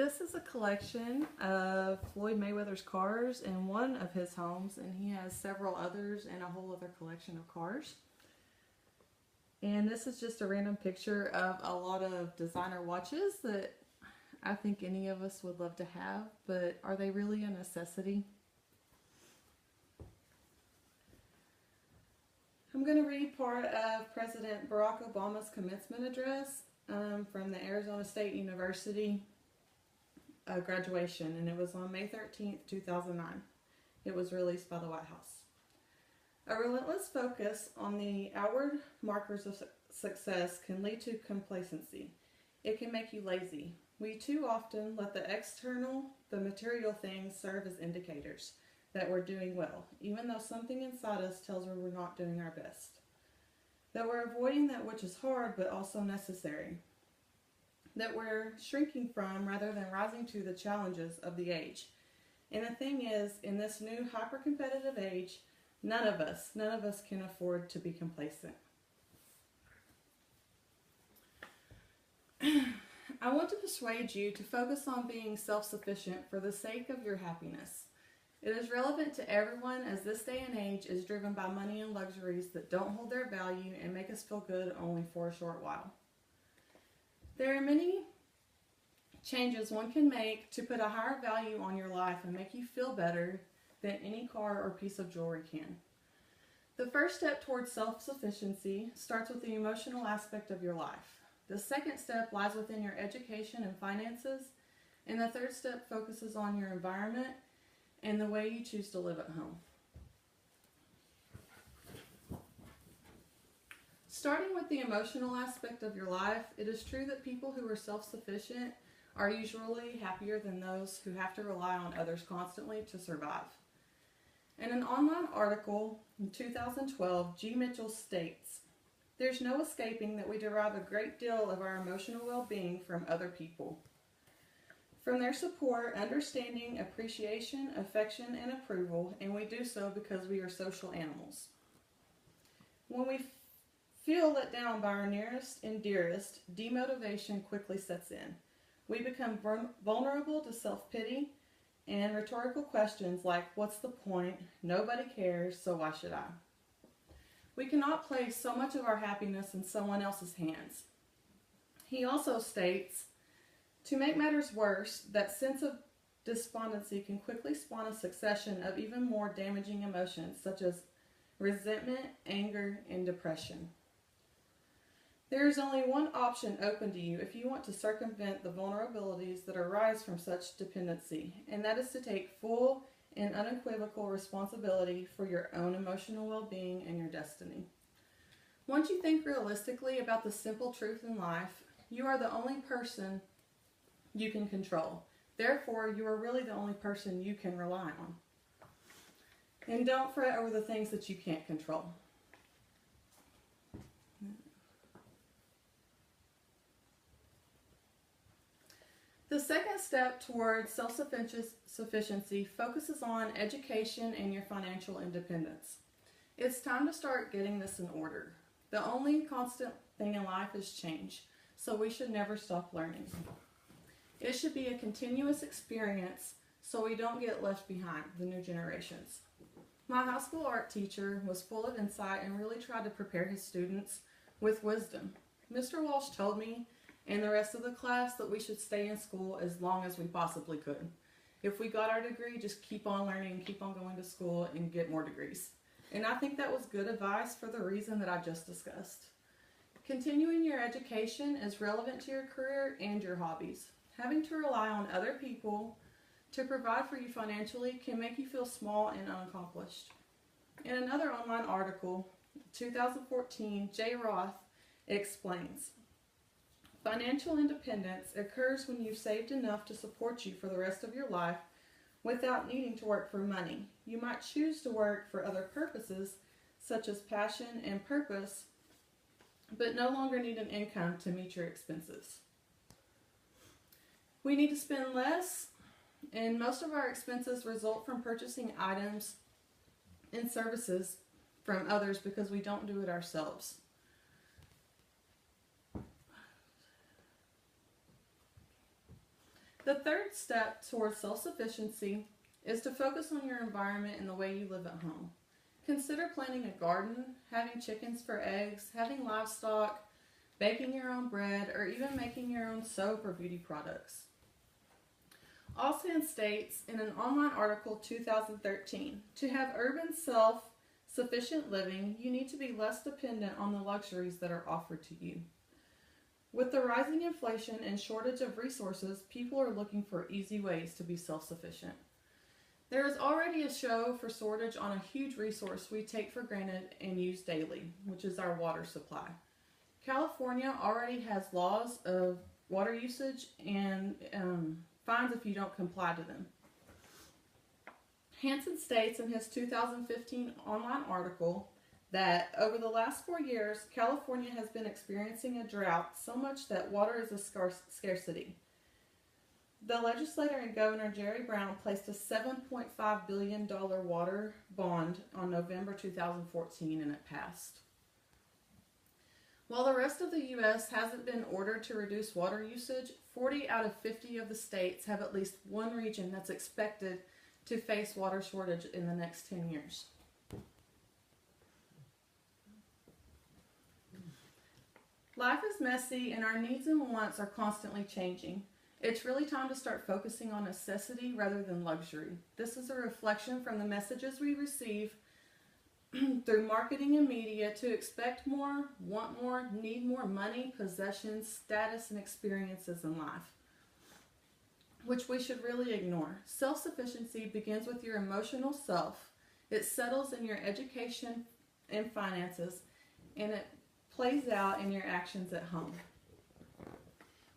This is a collection of Floyd Mayweather's cars in one of his homes, and he has several others and a whole other collection of cars. And this is just a random picture of a lot of designer watches that I think any of us would love to have, but are they really a necessity? I'm going to read part of President Barack Obama's commencement address from the Arizona State University graduation, and it was on May 13th, 2009. It was released by the White House. A relentless focus on the outward markers of success can lead to complacency. It can make you lazy. We too often let the external, the material things serve as indicators that we're doing well, even though something inside us tells us we're not doing our best. That we're avoiding that which is hard but also necessary. That we're shrinking from rather than rising to the challenges of the age. And the thing is, in this new hyper-competitive age, none of us can afford to be complacent. I want to persuade you to focus on being self-sufficient for the sake of your happiness. It is relevant to everyone, as this day and age is driven by money and luxuries that don't hold their value and make us feel good only for a short while. There are many changes one can make to put a higher value on your life and make you feel better than any car or piece of jewelry can. The first step towards self-sufficiency starts with the emotional aspect of your life. The second step lies within your education and finances, and the third step focuses on your environment and the way you choose to live at home. Starting with the emotional aspect of your life, it is true that people who are self-sufficient are usually happier than those who have to rely on others constantly to survive. In an online article in 2012, G. Mitchell states, "There's no escaping that we derive a great deal of our emotional well-being from other people. From their support, understanding, appreciation, affection, and approval, and we do so because we are social animals. When we feel let down by our nearest and dearest, demotivation quickly sets in. We become vulnerable to self-pity and rhetorical questions like, what's the point? Nobody cares, so why should I? We cannot place so much of our happiness in someone else's hands." He also states, "To make matters worse, that sense of despondency can quickly spawn a succession of even more damaging emotions such as resentment, anger, and depression. There is only one option open to you if you want to circumvent the vulnerabilities that arise from such dependency, and that is to take full and unequivocal responsibility for your own emotional well-being and your destiny. Once you think realistically about the simple truth in life, you are the only person you can control. Therefore, you are really the only person you can rely on. And don't fret over the things that you can't control." The second step towards self-sufficiency focuses on education and your financial independence. It's time to start getting this in order. The only constant thing in life is change, so we should never stop learning. It should be a continuous experience so we don't get left behind the new generations. My high school art teacher was full of insight and really tried to prepare his students with wisdom. Mr. Walsh told me and the rest of the class that we should stay in school as long as we possibly could. If we got our degree, just keep on learning, keep on going to school, and get more degrees. And I think that was good advice for the reason that I just discussed. Continuing your education is relevant to your career and your hobbies. Having to rely on other people to provide for you financially can make you feel small and unaccomplished. In another online article, 2014, Jay Roth explains, "Financial independence occurs when you've saved enough to support you for the rest of your life without needing to work for money. You might choose to work for other purposes, such as passion and purpose, but no longer need an income to meet your expenses. We need to spend less, and most of our expenses result from purchasing items and services from others because we don't do it ourselves. The third step towards self-sufficiency is to focus on your environment and the way you live at home. Consider planting a garden, having chickens for eggs, having livestock, baking your own bread, or even making your own soap or beauty products. Allsan states in an online article 2013, to have urban self-sufficient living, you need to be less dependent on the luxuries that are offered to you. With the rising inflation and shortage of resources, people are looking for easy ways to be self-sufficient. There is already a show for shortage on a huge resource we take for granted and use daily, which is our water supply. California already has laws of water usage and fines if you don't comply to them. Hansen states in his 2015 online article that over the last 4 years, California has been experiencing a drought so much that water is a scarcity. The legislator and Governor Jerry Brown placed a $7.5 billion water bond on November 2014 and it passed. While the rest of the U.S. hasn't been ordered to reduce water usage, 40 out of 50 of the states have at least one region that's expected to face water shortage in the next 10 years. Life is messy and our needs and wants are constantly changing. It's really time to start focusing on necessity rather than luxury. This is a reflection from the messages we receive through marketing and media to expect more, want more, need more money, possessions, status, and experiences in life, which we should really ignore. Self-sufficiency begins with your emotional self. It settles in your education and finances, and it plays out in your actions at home.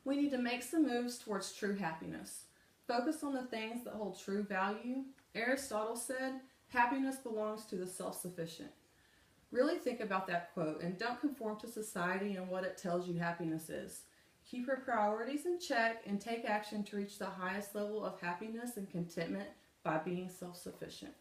We need to make some moves towards true happiness. Focus on the things that hold true value. Aristotle said, happiness belongs to the self-sufficient. Really think about that quote and don't conform to society and what it tells you happiness is. Keep your priorities in check and take action to reach the highest level of happiness and contentment by being self-sufficient.